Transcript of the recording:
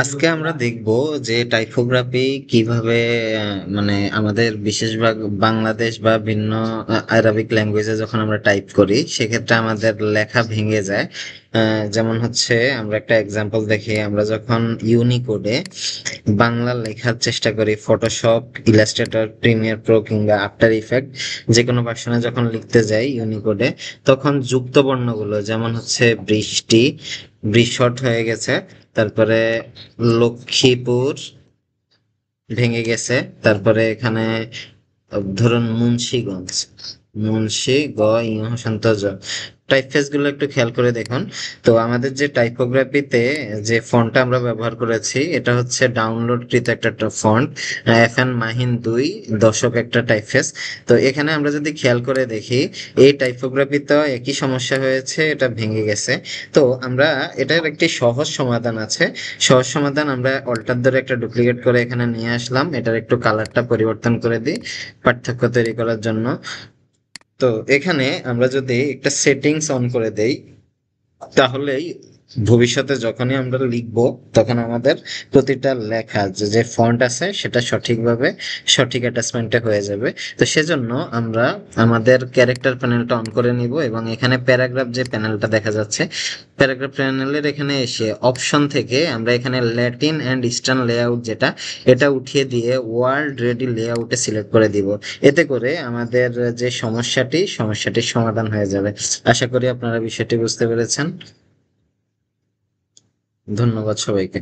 আজকে আমরা দেখব যে টাইপোগ্রাফি কিভাবে মানে আমাদের বেশিরভাগ বাংলাদেশ বা ভিন্ন আরবিক ল্যাঙ্গুয়েজে যখন আমরা টাইপ করি সেক্ষেত্রে আমাদের লেখা ভেঙে যায়। যেমন হচ্ছে আমরা একটা এক্সাম্পল দেখি, আমরা যখন ইউনিকোডে বাংলা লেখার চেষ্টা করি, ফটোশপ, ইলাস্ট্রেটর, প্রিমিয়ার প্রো কিংবা আফটার ইফেক্ট যে কোনো ভার্সনে যখন লিখতে যাই ইউনিকোডে, তখন যুক্ত বর্ণগুলো যেমন হচ্ছে বৃষ্টি, বৃষট হয়ে গেছে, তারপরে লক্ষ্মীপুর ভেঙে গেছে, তারপরে এখানে ধরুন মুন্সিগঞ্জ, মুন্সি গ ইং হসন্ত জ, টাইপফেস গুলো একটু খেয়াল করে দেখুন। তো আমাদের যে টাইপোগ্রাফিতে যে ফন্টটা আমরা ব্যবহার করেছি এটা হচ্ছে ডাউনলোডকৃত একটা ফন্ট, FN মাহিন 2 দশক একটা টাইপফেস। তো এখানে আমরা যদি খেয়াল করে দেখি এই টাইপোগ্রাফিতে একই সমস্যা হয়েছে, এটা ভেঙে গেছে। তো আমরা এটার একটি সহজ সমাধান আছে। সহজ সমাধান, আমরা অল্টার ধরে একটা ডুপ্লিকেট করে এখানে নিয়ে আসলাম, এটার একটু কালারটা পরিবর্তন করে দিই পার্থক্য তৈরি করার জন্য। তো এখানে আমরা যদি একটা সেটিংস অন করে দেই তাহলেই ভবিষ্যতে যখনই আমরা লিখব তখন আমাদের প্রতিটা লেখা যে যে ফন্ট আছে সেটা সঠিকভাবে সঠিক অ্যাটাচমেন্টে হয়ে যাবে। তো সেজন্য আমরা আমাদের ক্যারেক্টার প্যানেলটা অন করে নিব এবং এখানে প্যারাগ্রাফ যে প্যানেলটা দেখা যাচ্ছে, প্যারাগ্রাফ প্যানেলের এখানে এসে অপশন থেকে আমরা এখানে ল্যাটিন অ্যান্ড ইস্টার্ন লেআউট যেটা, এটা উঠিয়ে দিয়ে ওয়ার্ল্ড রেডি লেআউটে সিলেক্ট করে দিব। এতে করে আমাদের যে সমস্যাটির সমাধান হয়ে যাবে। আশা করি আপনারা বিষয়টি বুঝতে পেরেছেন। ধন্যবাদ সবাইকে।